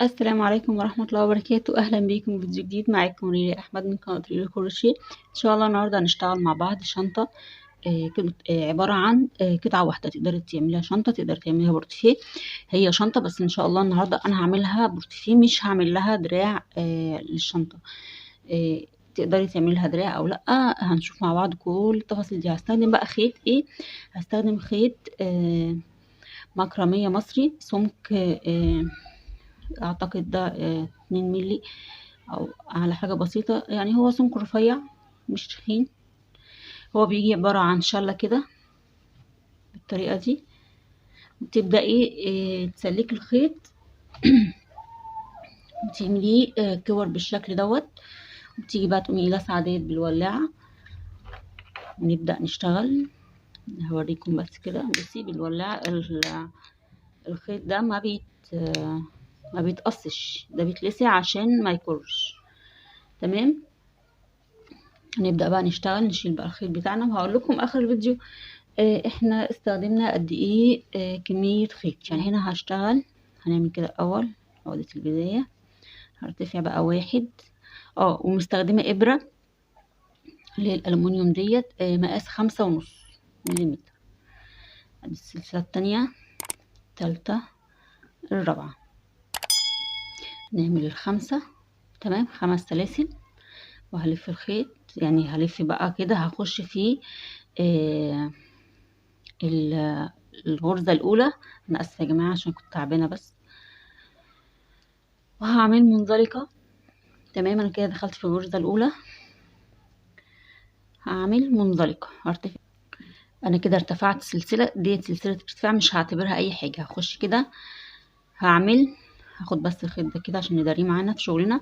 السلام عليكم ورحمة الله وبركاته. أهلا بيكم في فيديو جديد. معاكم ريلي أحمد من قناة ريلي كروشيه. إن شاء الله النهاردة هنشتغل مع بعض شنطة عبارة عن قطعة واحدة. تقدري تعمليها شنطة، تقدري تعمليها بورتفيه. هي شنطة بس إن شاء الله النهاردة أنا هعملها بورتفيه، مش هعمل لها دراع للشنطة. تقدري تعملي لها دراع أو لأ، هنشوف مع بعض كل التفاصيل دي. هستخدم بقى خيط إيه؟ هستخدم خيط مكرمية مصري، سمك اعتقد ده 2 ملي او على حاجة بسيطة، يعني هو سمك رفيع مش تخين. هو بيجي عبارة عن شلة كده بالطريقة دي. وتبدأي تسلكي الخيط وتعمليه كور بالشكل دوت. وتيجي بقى تقومي لاسعة ديت بالولاعة ونبدأ نشتغل. هوريكم بس كده. بصي بالولاعة الخيط ده ما بيتقصش، ده بيتلسع عشان ما يكرش. تمام. هنبدأ بقى نشتغل، نشيل بقى الخيط بتاعنا وهقول لكم اخر الفيديو احنا استخدمنا قد ايه كمية خيط. يعني هنا هشتغل، هنعمل كده اول عقدة البداية. هرتفع بقى واحد، ومستخدمة ابرة اللي هي الالومنيوم ديت مقاس 5.5 مليمتر. ادي السلسلة التانية، التالتة، الرابعة. نعمل الخمسة. تمام، 5 سلاسل. وهلف الخيط، يعني هلف بقى كده، هخش في آه الغرزة الأولى. أنا آسفة يا جماعة عشان كنت تعبانة بس. وهعمل منزلقة. تمام، أنا كده دخلت في الغرزة الأولى. هعمل منزلقة، هرتفع. أنا كده ارتفعت سلسلة، ديت سلسلة ارتفاع مش هعتبرها أي حاجة. هخش كده، هاخد بس الخيط ده كده عشان نداريه معانا في شغلنا.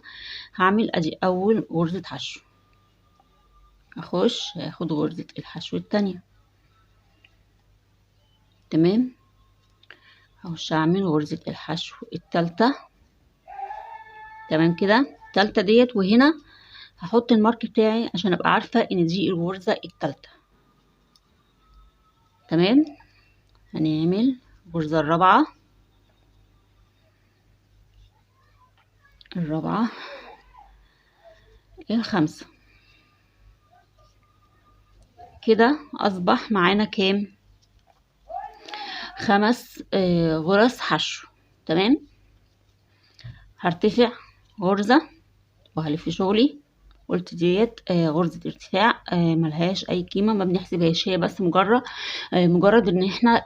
هعمل أدي أول غرزة حشو، هاخد غرزة الحشو التانية. تمام، هخش أعمل غرزة الحشو التالتة. تمام كده، التالتة ديت. وهنا هحط المارك بتاعي عشان ابقى عارفة ان دي الغرزة التالتة. تمام، هنعمل الغرزة الرابعة، الخامسة. كده اصبح معانا كام؟ 5 غرز حشو. تمام، هرتفع غرزة وهلف شغلي. قلت ديت غرزة ارتفاع ملهاش اي قيمة، ما بنحسبهاش، هي بس مجرد ان احنا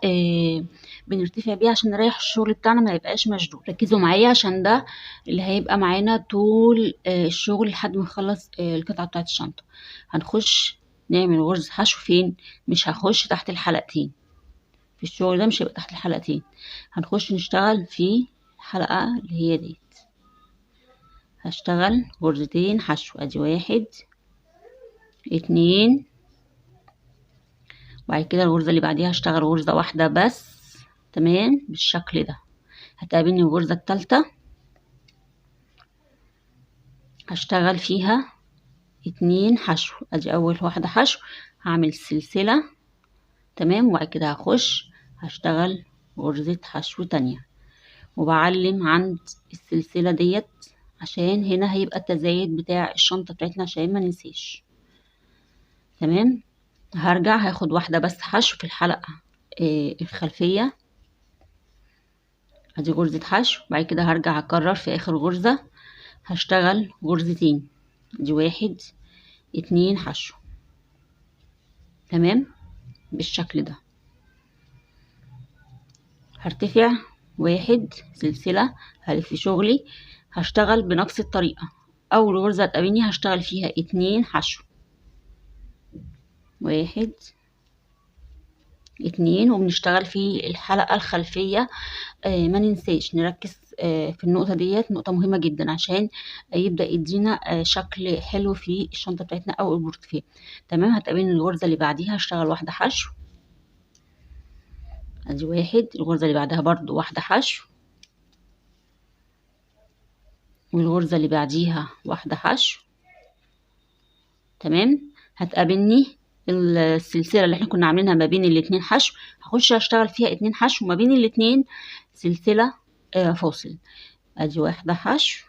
بنرتفع بيها عشان نريح الشغل بتاعنا ما يبقاش مشدود. ركزوا معايا عشان ده اللي هيبقى معانا طول الشغل لحد ما نخلص القطعة بتاعت الشنطة. هنخش نعمل غرزة حشو فين؟ مش هخش تحت الحلقتين في الشغل ده، مش هيبقى تحت الحلقتين. هنخش نشتغل في الحلقة اللي هي دي. هشتغل غرزتين حشو، ادي 1 2. وبعد كده الغرزة اللي بعديها هشتغل غرزة واحدة بس. تمام، بالشكل ده. هتقابلني الغرزة التالتة، هشتغل فيها 2 حشو. ادي اول واحدة حشو، هعمل سلسلة. تمام، وبعد كده هشتغل غرزة حشو تانية، وبعلم عند السلسلة ديت عشان هنا هيبقى التزايد بتاع الشنطة بتاعتنا عشان ما ننسيش. تمام، هرجع هاخد واحدة بس حشو في الحلقة الخلفية. ادي غرزة حشو. بعد كده هرجع اكرر في اخر غرزة، هشتغل غرزتين. دي 1 2 حشو. تمام، بالشكل ده. هرتفع 1 سلسلة، هلف شغلي، هشتغل بنفس الطريقة. اول غرزة هتقابلني هشتغل فيها 2 حشو، 1 2. وبنشتغل في الحلقة الخلفية. ما ننساش نركز في النقطة ديت، نقطة مهمة جدا عشان يبدأ يدينا شكل حلو في الشنطة بتاعتنا او البورتفيه. تمام، هتقابلني الغرزة اللي بعديها هشتغل واحدة حشو. ادي 1. الغرزة اللي بعدها برضو واحدة حشو، والغرزة اللي بعديها واحدة حشو. تمام، هتقابلني السلسلة اللي احنا كنا عاملينها ما بين الاتنين حشو، هخش اشتغل فيها 2 حشو ما بين الاتنين سلسلة فاصل. ادي واحدة حشو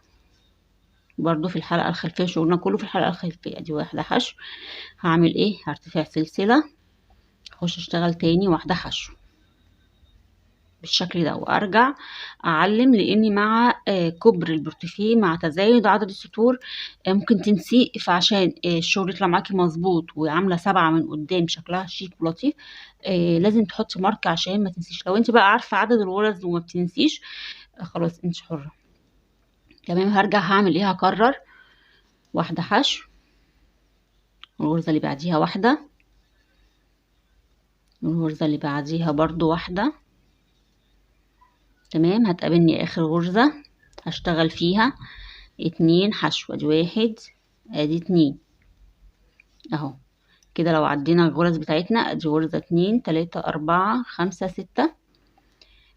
برضو في الحلقة الخلفية، شغلنا كله في الحلقة الخلفية. ادي واحدة حشو. هعمل ايه؟ هرتفع سلسلة، اخش اشتغل تاني واحدة حشو بالشكل ده، وارجع اعلم، لاني مع كبر البورتفيه مع تزايد عدد السطور ممكن تنسيه. فعشان الشغل يطلع معاكي مظبوط وعامله 7 من قدام شكلها شيك ولطيف، لازم تحطي مارك عشان ما تنسيش. لو انت بقى عارفه عدد الغرز وما بتنسيش، خلاص انت حره. تمام. هرجع هعمل ايه؟ هكرر واحده حشو، والغرزه اللي بعديها واحده، والغرزه اللي بعديها برضو واحده. تمام. هتقابلني اخر غرزه هشتغل فيها 2 حشو. ادي 1 ادي 2 اهو كده. لو عدينا الغرز بتاعتنا، ادي غرزة 2 3 4 5 6،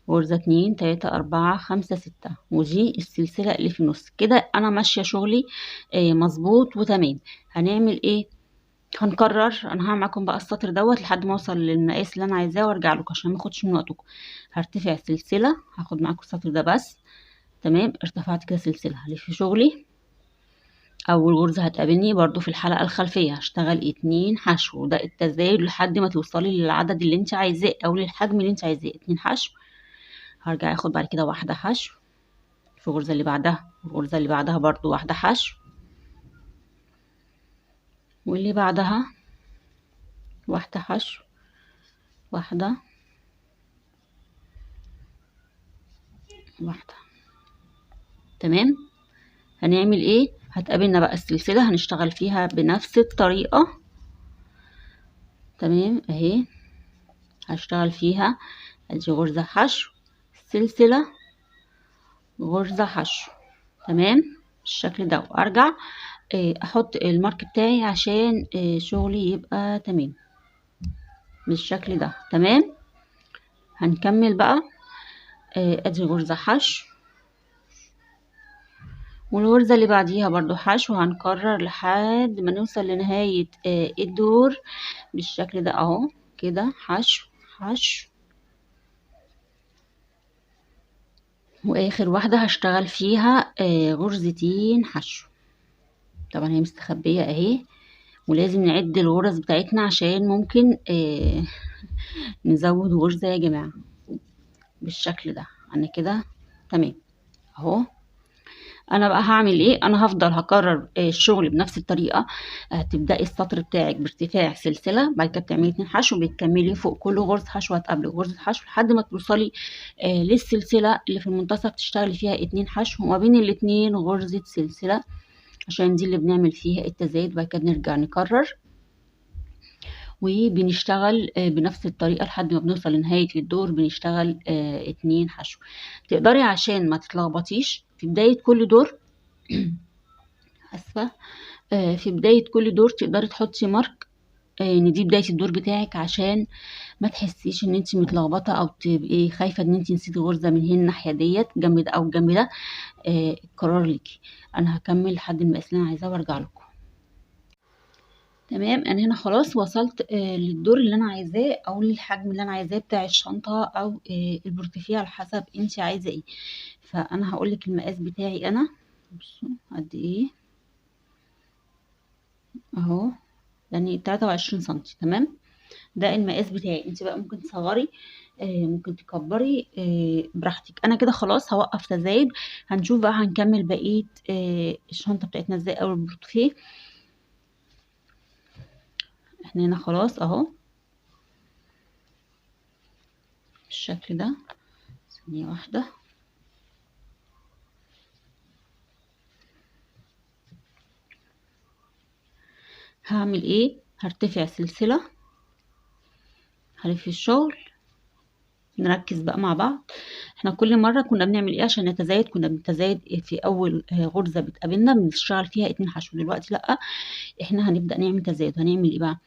غرزة 2 3 4 5 6، ودي السلسلة اللي في النص. كده انا ماشية شغلي مظبوط وتمام. هنعمل ايه؟ هنكرر. انا هعمل معاكم بقى السطر دوت لحد ما اوصل للمقاس اللي انا عايزاه وارجع لكم عشان ما اخدش من وقتكم. هرتفع سلسلة، هاخد معاكم السطر ده بس. تمام. ارتفعت كده سلسلة، هلف شغلي. اول غرزة هتقابلني برضو في الحلقة الخلفية هشتغل 2 حشو، وده التزايد لحد ما توصلي للعدد اللي انت عايزاه او للحجم اللي انت عايزاه. 2 حشو. هرجع اخد بعد كده واحدة حشو في الغرزة اللي بعدها، والغرزة اللي بعدها برضو واحدة حشو، واللي بعدها واحدة حشو، واحدة واحدة. تمام. هنعمل ايه؟ هتقابلنا بقى السلسلة هنشتغل فيها بنفس الطريقة. تمام اهي. هشتغل فيها ادي غرزة حشو، سلسلة، غرزة حشو. تمام بالشكل ده. وارجع احط المارك بتاعي عشان شغلي يبقى تمام بالشكل ده. تمام. هنكمل بقى. ادي غرزة حشو، والغرزة اللي بعديها برضو حشو. هنكرر لحد ما نوصل لنهاية الدور بالشكل ده اهو كده. حشو حشو، واخر واحدة هشتغل فيها غرزتين حشو. طبعا هي مستخبية اهي، ولازم نعد الغرز بتاعتنا عشان ممكن نزود غرزة يا جماعة بالشكل ده. انا كده تمام اهو. انا بقى هعمل ايه؟ انا هفضل هكرر الشغل بنفس الطريقة. هتبدأي السطر بتاعك بارتفاع سلسلة، بعد كده بتعملي 2 حشو، بتكملي فوق كل غرزة حشو هتقابلك غرزة حشو لحد ما توصلي للسلسلة اللي في المنتصف تشتغلي فيها 2 حشو، وما بين الاتنين غرزة سلسلة عشان دي اللي بنعمل فيها التزايد. بعد كده نرجع نكرر وبنشتغل بنفس الطريقة لحد ما بنوصل لنهاية الدور بنشتغل 2 حشو. تقدري عشان ما تتلخبطيش في بداية كل دور اسفة، في بداية كل دور تقدري تحطي مارك ان دي بداية الدور بتاعك، عشان ما تحسيش ان انت متلخبطة او تبقي خايفة ان انت نسيتي غرزة من هنا الناحية ديت جنب ده او جنب ده. القرار ليكي. انا هكمل لحد المقاس اللي انا عايزاه وارجع لكم. تمام. انا هنا خلاص وصلت للدور اللي انا عايزاه او للحجم اللي انا عايزاه بتاع الشنطه او البورتفيه على حسب انت عايزه ايه. فانا هقول لك المقاس بتاعي انا. بصوا قد ايه اهو، يعني 23 سنتي. تمام. ده المقاس بتاعي. انت بقى ممكن تصغري ممكن تكبري براحتك. انا كده خلاص هوقف تزايد. هنشوف بقى هنكمل بقيه الشنطه بتاعتنا ازاي او البورتفيه. احنا هنا خلاص اهو بالشكل ده. ثانية واحدة. هعمل ايه؟ هرتفع سلسلة، هلف الشغل. نركز بقى مع بعض. احنا كل مرة كنا بنعمل ايه عشان نتزايد؟ كنا بنتزايد في اول غرزة بتقابلنا بنشتغل فيها 2 حشو. دلوقتي لا، احنا هنبدأ نعمل تزايد. هنعمل ايه بقى؟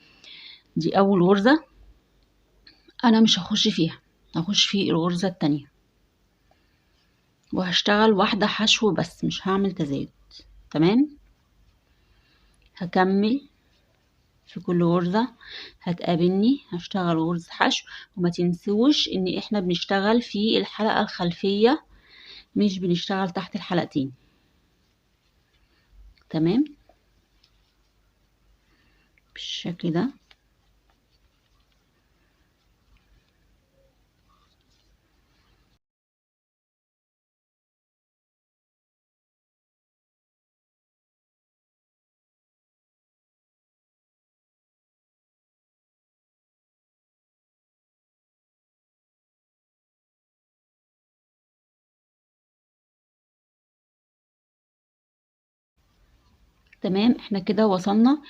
دي اول غرزة انا مش هخش فيها، هخش في الغرزة التانية وهشتغل واحدة حشو بس، مش هعمل تزايد. تمام. هكمل في كل غرزة هتقابلني هشتغل غرزة حشو. وما تنسوش ان احنا بنشتغل في الحلقة الخلفية مش بنشتغل تحت الحلقتين. تمام بالشكل ده. تمام احنا كده وصلنا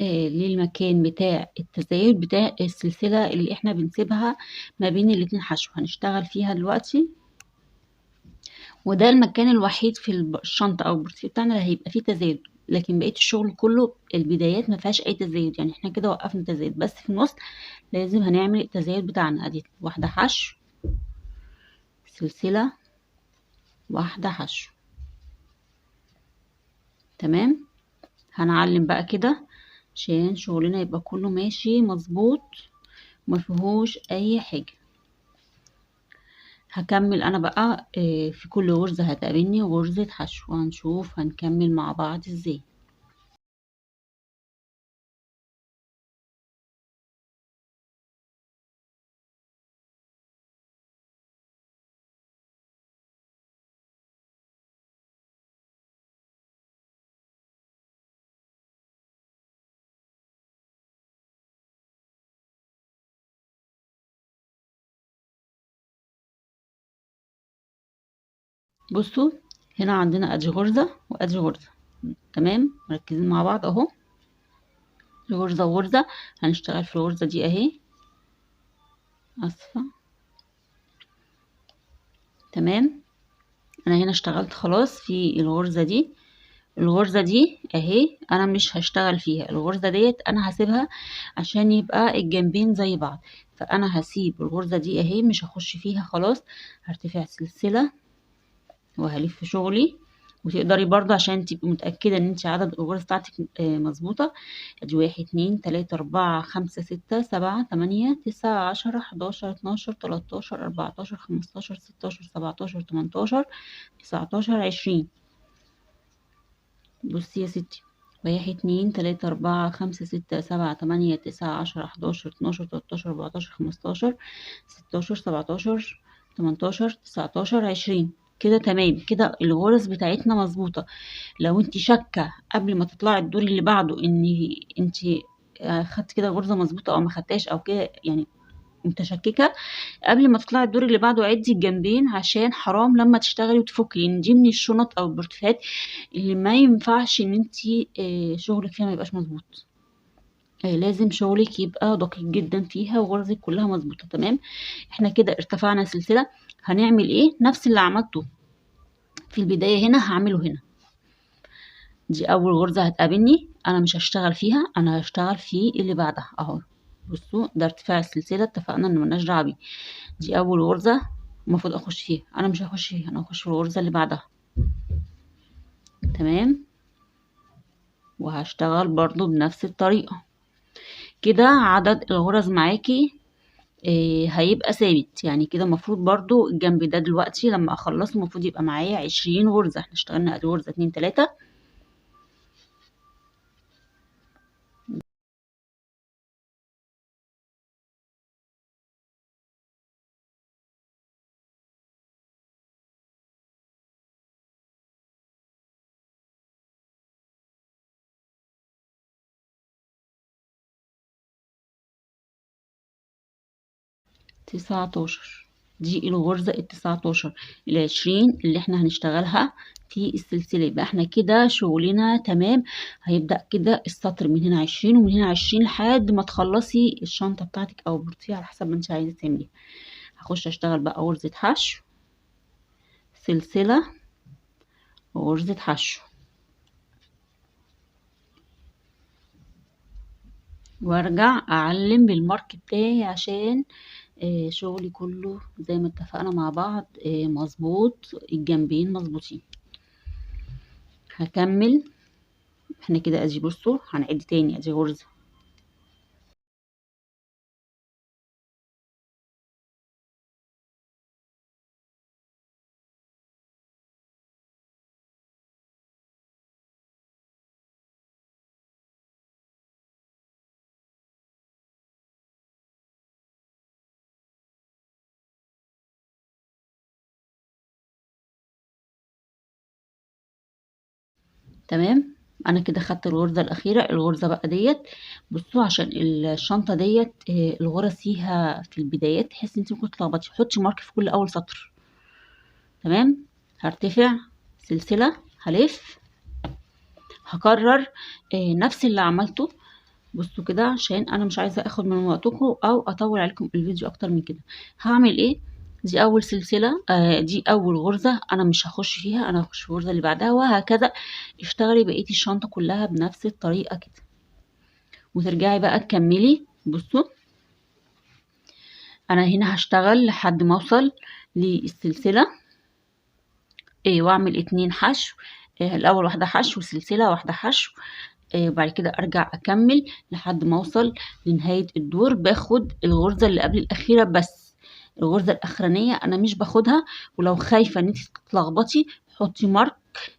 للمكان بتاع التزايد بتاع السلسلة اللي احنا بنسيبها ما بين الاتنين حشو، هنشتغل فيها دلوقتي. وده المكان الوحيد في الشنطة او البورتفيه بتاعنا اللي هيبقى فيه تزايد، لكن بقية الشغل كله البدايات ما فيهاش اي تزايد، يعني احنا كده وقفنا تزايد، بس في النص لازم هنعمل التزايد بتاعنا. ادي واحدة حشو، سلسلة، واحدة حشو. تمام هنعلم بقى كده عشان شغلنا يبقى كله ماشي مظبوط ما فيهوش اي حاجة. هكمل انا بقى في كل غرزة هتقابلني غرزة حشو، وهنشوف هنكمل مع بعض ازاي. بصوا هنا عندنا ادي غرزة وادي غرزة. تمام مركزين مع بعض اهو، غرزة وغرزة. هنشتغل في الغرزة دي اهي، اسفة. تمام انا هنا اشتغلت خلاص في الغرزة دي. الغرزة دي اهي انا مش هشتغل فيها، الغرزة ديت انا هسيبها عشان يبقى الجنبين زي بعض، فانا هسيب الغرزة دي اهي مش هخش فيها خلاص. هرتفع سلسلة وهلف شغلي، وتقدري برضه عشان تبقي متأكدة ان انت عدد الغرز بتاعتك مظبوطة. ادي 1 2 3 4 5 6 7 8 9 10 11 12 13 14 15 16 17 18 19 20. بصي يا ستي، 1 2 3 4 5 6 7 8 9 10 11 12 13 14 15 16 17 18 19 20. كده تمام، كده الغرز بتاعتنا مظبوطة. لو انت شاكة قبل ما تطلعي الدور اللي بعده ان انت خدت كده غرزة مظبوطة او ما خدتهاش او كده، يعني متشككة، قبل ما تطلعي الدور اللي بعده عدي الجنبين، عشان حرام لما تشتغلي وتفكي، لان دي من الشنط او البورتفات اللي ما ينفعش ان انتي شغلك فيها ما يبقاش مظبوط. لازم شغلك يبقى دقيق جدا فيها وغرزك كلها مظبوطة. تمام احنا كده ارتفعنا سلسلة. هنعمل ايه؟ نفس اللي عملته في البداية هنا هعمله هنا. دي اول غرزة هتقابلني، انا مش هشتغل فيها، انا هشتغل في اللي بعدها اهو. بصوا ده ارتفاع السلسلة، اتفقنا ان ملناش دعوة بيه. دي اول غرزة المفروض اخش فيها، انا مش هخش فيها، انا هخش في الغرزة اللي بعدها. تمام وهشتغل برضو بنفس الطريقة. كده عدد الغرز معاكي هيبقى ثابت، يعني كده المفروض برضو الجنب ده دلوقتي لما اخلصه المفروض يبقى معايا 20 غرزة. احنا اشتغلنا ادي غرزة 2 3. تسعتاشر، دي الغرزة ال19. ال20 اللي احنا هنشتغلها في السلسلة. يبقى احنا كده شغلنا تمام. هيبدأ كده السطر من هنا 20 ومن هنا 20 لحد ما تخلصي الشنطة بتاعتك او البورتفيه على حسب ما انت عايزة تعمليها. هخش اشتغل بقى غرزة حشو، سلسلة، وغرزة حشو، وارجع اعلم بالمارك بتاعي عشان شغلي كله زي ما اتفقنا مع بعض مظبوط، الجنبين مظبوطين. هكمل. احنا كده ادي بصوا هنعد تاني، ادي غرزة تمام. انا كده خدت الغرزة الاخيرة. الغرزة بقى ديت، بصوا عشان الشنطة ديت الغرز فيها في البدايات تحس انت ممكن تلخبطي، حطي مارك في كل اول سطر. تمام. هرتفع سلسلة، هلف، هكرر نفس اللي عملته. بصوا كده عشان انا مش عايزه اخد من وقتكم او اطول عليكم الفيديو اكتر من كده. هعمل ايه؟ دي اول سلسله، دي اول غرزه انا مش هخش فيها، انا هخش في الغرزه اللي بعدها، وهكذا. اشتغلي بقيه الشنطه كلها بنفس الطريقه كده، وترجعي بقى تكملي. بصوا انا هنا هشتغل لحد ما اوصل للسلسله، واعمل 2 حشو. الاول واحده حشو سلسله، واحده حشو، وبعد كده ارجع اكمل لحد ما اوصل لنهاية الدور. باخد الغرزة اللي قبل الاخيرة بس، الغرزة الاخرانية انا مش باخدها. ولو خايفة ان انت تتلخبطي حطي مارك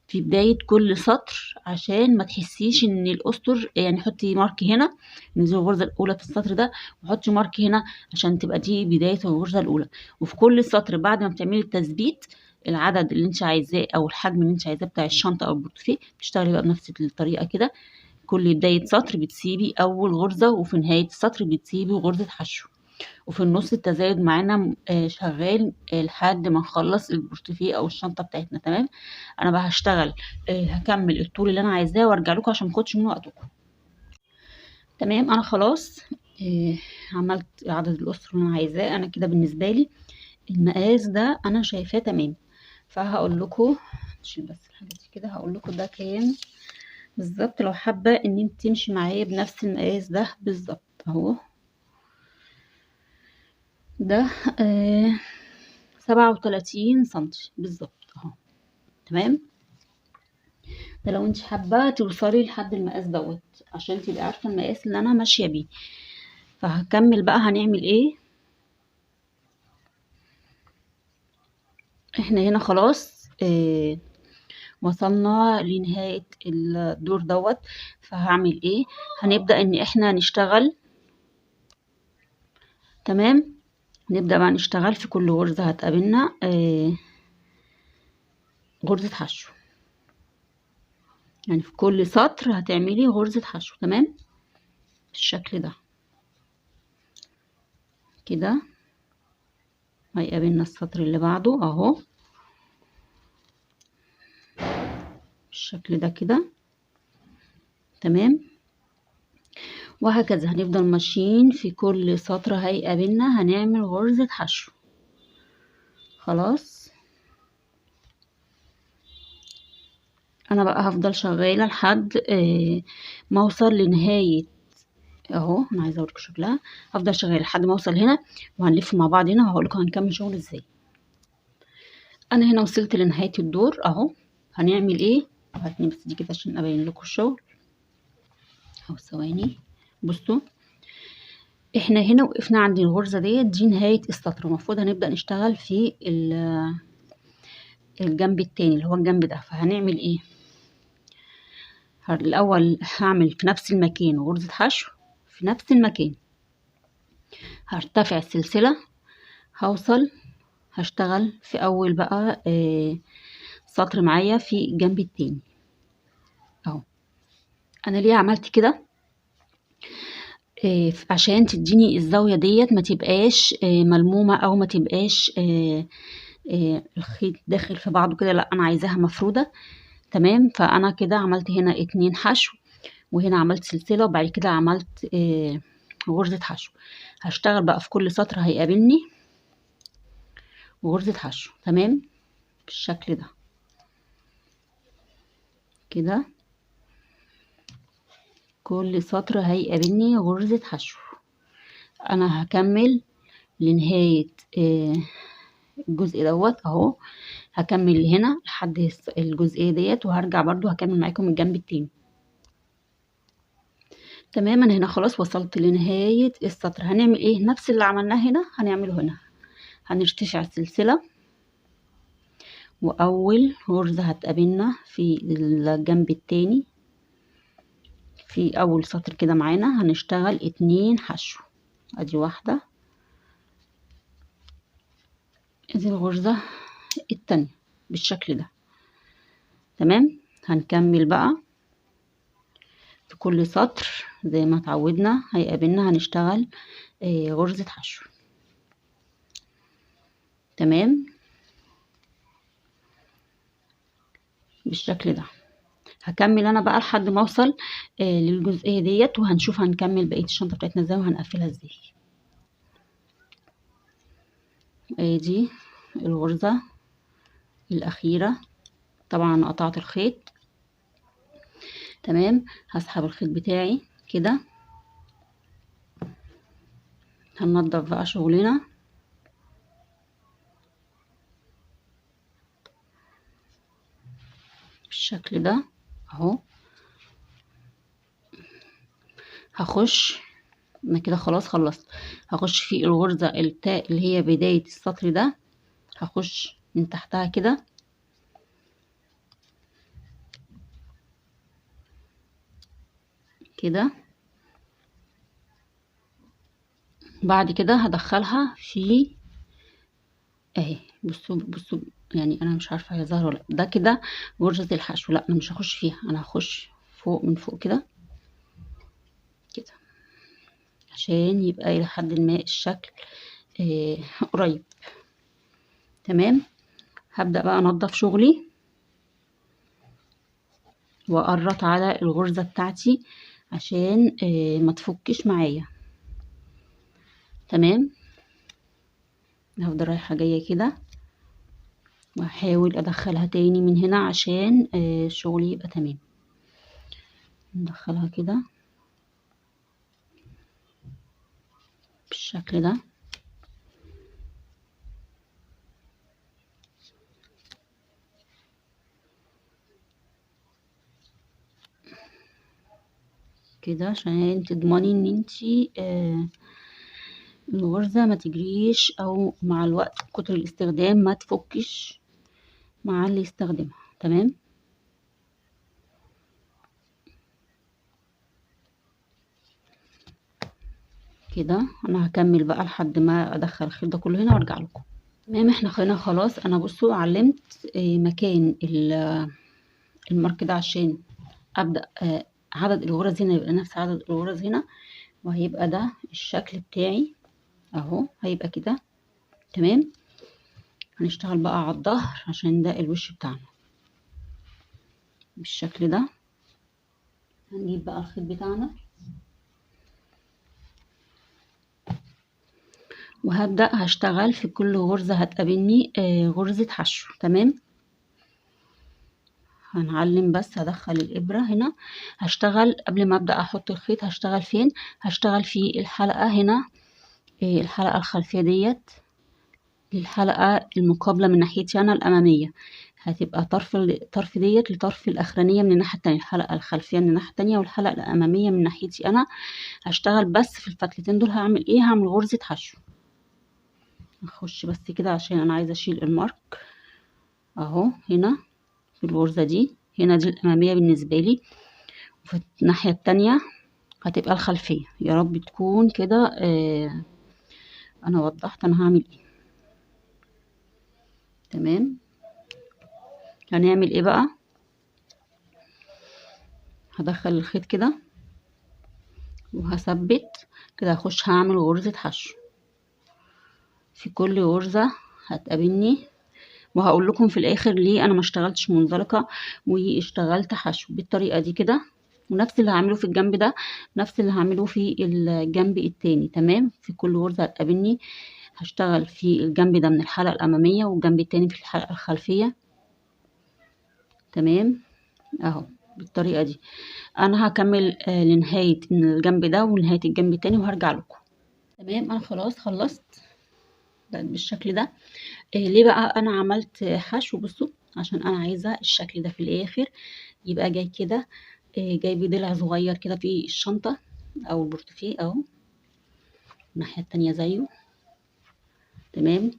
في بداية كل سطر عشان ما تحسيش ان الاسطر، يعني حطي مارك هنا نزل الغرزة الاولى في السطر ده، وحطي مارك هنا عشان تبقى دي بداية الغرزة الاولى. وفي كل سطر بعد ما بتعملي التثبيت، العدد اللي انت عايزاه او الحجم اللي انت عايزاه بتاع الشنطة او البورتفيه، بتشتغلي بقى بنفس الطريقة كده. كل بداية سطر بتسيبي أول غرزة، وفي نهاية السطر بتسيبي غرزة حشو، وفي النص التزايد معانا شغال لحد ما نخلص البورتفيه أو الشنطة بتاعتنا. تمام. أنا بقى هشتغل هكمل الطول اللي أنا عايزاه وأرجع لكم عشان ماخدش من وقتكم. تمام. أنا خلاص عملت عدد الأسطر اللي أنا عايزاه. أنا كده بالنسبة لي المقاس ده أنا شايفاه تمام. فهقول لكم، نشيل بس الحاجة دي كده، هقول لكم ده كام بالظبط لو حابة ان انت تمشي معايا بنفس المقاس ده بالظبط. اهو ده 37 سنتي بالظبط اهو. تمام. ده لو انت حابة توصلي لحد المقاس دوت عشان تبقي عارفة المقاس اللي انا ماشية بيه. فهكمل بقى. هنعمل ايه؟ احنا هنا خلاص وصلنا لنهاية الدور دوت. فهعمل ايه؟ هنبدأ ان احنا نشتغل. تمام. نبدأ بقى نشتغل في كل غرزة هتقابلنا غرزة حشو، يعني في كل سطر هتعملي غرزة حشو. تمام. بالشكل ده كده هيقابلنا السطر اللي بعده اهو بالشكل ده كده. تمام. وهكذا هنفضل ماشيين في كل سطر هيقابلنا هنعمل غرزة حشو. خلاص. انا بقى هفضل شغالة لحد ما اوصل لنهاية اهو. انا عايزه اوريكم شكلها. هفضل شغالة لحد ما اوصل هنا، وهنلف مع بعض هنا، وهقول لكم هنكمل شغل ازاي. انا هنا وصلت لنهاية الدور اهو. هنعمل ايه؟ هاتني بس دي كده عشان ابين لكم الشغل. او ثواني. بصوا احنا هنا وقفنا عند الغرزة ديت، دي نهاية السطر. المفروض هنبدأ نشتغل في الجنب التاني اللي هو الجنب ده. فهنعمل ايه؟ الاول هعمل في نفس المكان غرزة حشو في نفس المكان، هرتفع السلسلة، هوصل، هشتغل في اول بقى سطر معايا في الجنب التاني اهو. انا ليه عملت كده؟ عشان تديني الزاوية ديت ما تبقاش ملمومة او ما تبقاش الخيط داخل في بعضه كده، لا انا عايزاها مفرودة. تمام. فانا كده عملت هنا 2 حشو، وهنا عملت سلسلة، وبعد كده عملت غرزة حشو. هشتغل بقى في كل سطر هيقابلني غرزة حشو. تمام. بالشكل ده كده كل سطر هيقابلني غرزة حشو. انا هكمل لنهاية الجزء دوت اهو. هكمل هنا لحد الجزئية ديت، وهرجع برضو هكمل معاكم الجنب التاني. تمام. انا هنا خلاص وصلت لنهاية السطر. هنعمل ايه؟ نفس اللي عملناه هنا هنعمله هنا. هنرتفع السلسلة، واول غرزة هتقابلنا في الجنب التاني في اول سطر كده معانا هنشتغل 2 حشو. ادي واحدة، ادي الغرزة التانية بالشكل ده. تمام. هنكمل بقى في كل سطر زي ما اتعودنا هيقابلنا هنشتغل غرزة حشو. تمام بالشكل ده. هكمل انا بقى لحد ما اوصل للجزئيه ديت، وهنشوف هنكمل بقيه الشنطه بتاعتنا ازاي وهنقفلها ازاي. دي الغرزه الاخيره. طبعا انا قطعت الخيط. تمام هسحب الخيط بتاعي كده. هننضف بقى شغلنا بالشكل ده اهو. هخش انا كده خلاص خلصت. هخش في الغرزة اللي هي بداية السطر ده، هخش من تحتها كده كده. بعد كده هدخلها في اهي. بصوا يعني انا مش عارفه هي ظاهره ولا ده كده غرزة الحشو. لا انا مش هخش فيها، انا هخش فوق من فوق كده كده عشان يبقى الى حد ما الشكل قريب. تمام هبدأ بقى انضف شغلي واقرط على الغرزة بتاعتي عشان ما تفكش معايا. تمام هفضل رايحة جاية كده واحاول ادخلها تاني من هنا عشان شغلي يبقى تمام. ندخلها كده بالشكل ده. كده عشان تضمني ان انتي الغرزة ما تجريش او مع الوقت كتر الاستخدام ما تفكش مع اللي يستخدمها. تمام كده انا هكمل بقى لحد ما ادخل الخيط ده كله هنا وارجع لكم. تمام احنا خلاص انا بصوا علمت مكان المارك ده عشان ابدا عدد الغرز هنا يبقى نفس عدد الغرز هنا، وهيبقى ده الشكل بتاعي اهو. هيبقى كده تمام. هنشتغل بقى على الظهر عشان ده الوش بتاعنا بالشكل ده. هنجيب بقى الخيط بتاعنا وهبدأ هشتغل في كل غرزة هتقابلني غرزة حشو. تمام هنعلم بس هدخل الإبرة هنا. هشتغل قبل ما أبدأ أحط الخيط هشتغل فين؟ هشتغل في الحلقة هنا، الحلقة الخلفية ديت للحلقة المقابلة من ناحيتي أنا الأمامية. هتبقى طرف ديت لطرف الأخرانية من الناحية التانية، الحلقة الخلفية من الناحية التانية والحلقة الأمامية من ناحيتي أنا. هشتغل بس في الفتلتين دول. هعمل إيه؟ هعمل غرزة حشو. هخش بس كده عشان أنا عايزة أشيل المارك أهو. هنا في الغرزة دي هنا دي الأمامية بالنسبة لي، وفي الناحية التانية هتبقى الخلفية. يا رب تكون كده أنا وضحت أنا هعمل إيه. تمام هنعمل إيه بقى؟ هدخل الخيط كده وهثبت كده. هخش هعمل غرزة حشو في كل غرزة هتقابلني، وهقول لكم في الاخر ليه انا ما اشتغلتش منزلقة واشتغلت حشو بالطريقة دي كده. ونفس اللي هعمله في الجنب ده نفس اللي هعمله في الجنب التاني. تمام في كل غرزة هتقابلني هشتغل في الجنب ده من الحلقة الأمامية والجنب التاني في الحلقة الخلفية. تمام اهو بالطريقة دي. انا هكمل لنهاية الجنب ده ونهاية الجنب التاني وهرجع لكم. تمام انا خلاص خلصت بالشكل ده. ليه بقى انا عملت حشو؟ بصوا عشان انا عايزة الشكل ده في الاخر يبقى جاي كده، جاي بضلع صغير كده في الشنطة او البورتفيه اهو الناحية التانية زيه. تمام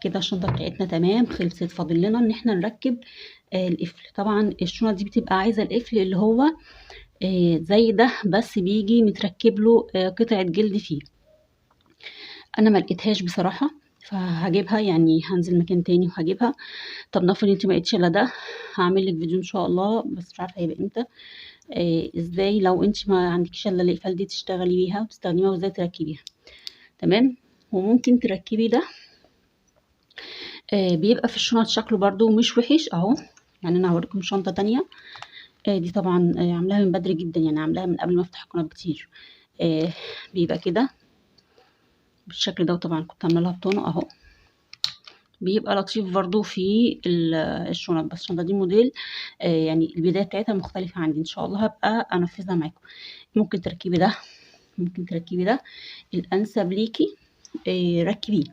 كده الشنطة بتاعتنا تمام خلصت. فاضل لنا ان احنا نركب القفل. طبعا الشنط دي بتبقى عايزة القفل اللي هو زي ده بس بيجي متركب له قطعة جلد فيه. انا ما لقيتهاش بصراحة، فهاجيبها، يعني هانزل مكان تاني وهاجيبها. طب نفرض انتِ ما لقيتيش إلا ده، هاعمل لِك فيديو إن شاء الله، بس مش عارفة هيبقى إمتى، إزاي لو أنتِ ما عندكيش إلا الإقفال دي تشتغلي بيها وتستخدميها وإزاي تركبيها، تمام. وممكن تركبي ده بيبقى في الشنط شكله برضه مش وحش أهو. يعني أنا هاوريكم شنطة تانية، دي طبعًا عاملاها من بدري جدًا، يعني عاملاها من قبل ما أفتح القناة بكتير. بيبقى كده بالشكل ده، وطبعًا كنت عاملة لها بطانة أهو. بيبقى لطيف برضه في الشنط، بس الشنطة دي موديل يعني البداية بتاعتها مختلفة عندي، إن شاء الله هابقى أنفذها معاكم. ممكن تركبي ده، ممكن تركبي ده، الأنسب ليكِ ركبيه،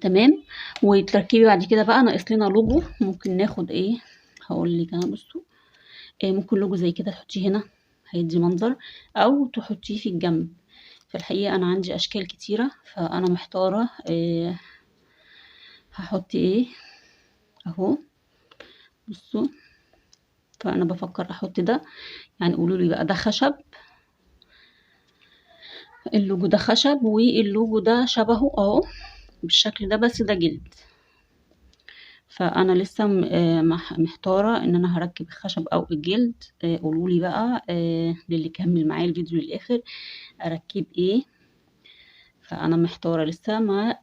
تمام. وتركبي بعد كده بقى ناقص لنا لوجو، ممكن ناخد إيه، هاقول لِك أنا بصوا، ممكن لوجو زي كده تحطيه هنا هيدّي منظر، أو تحطيه في الجنب. في الحقيقة أنا عندي أشكال كتيرة، فأنا محتارة هاحط إيه أهو، بصوا. فأنا بافكر أحط ده، يعني قولوا لي بقى ده خشب، اللوجو ده خشب واللوجو ده شبهه أهو بالشكل ده، بس ده جلد. فأنا لسه محتارة إن أنا هاركب الخشب أو الجلد. قولوا لي بقى للي كمّل معايا الفيديو للآخر أركّب إيه. فأنا محتارة لسه ما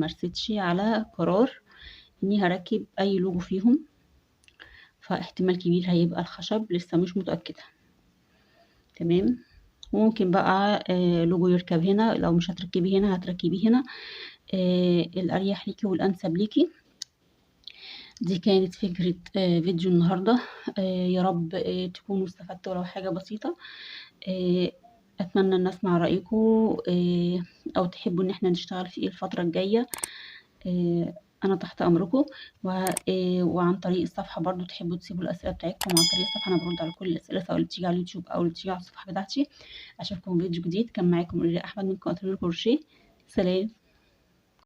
رسيتش على قرار إني هاركّب أي لوجو فيهم، فاحتمال كبير هيبقى الخشب، لسه مش متأكدة، تمام. وممكن بقى لوجو يركب هنا، لو مش هتركبيه هنا هتركبيه هنا، الأريح ليكِ والأنسب ليكِ. دي كانت فكرة فيديو النهارده. يا رب تكونوا استفدتوا ولو حاجة بسيطة. أتمنى إن أسمع رأيكم، أو تحبوا إن إحنا نشتغل في إيه الفترة الجاية. أنا تحت أمركم. وعن طريق الصفحة برضه تحبوا تسيبوا الأسئلة بتاعتكم عن طريق الصفحة، أنا بارُد على كل الأسئلة سواء اللي بتيجي على اليوتيوب أو اللي بتيجي على الصفحة بتاعتي. أشوفكم في فيديو جديد، كان معاكم رجاء أحمد من قناة نور كروشيه. سلام.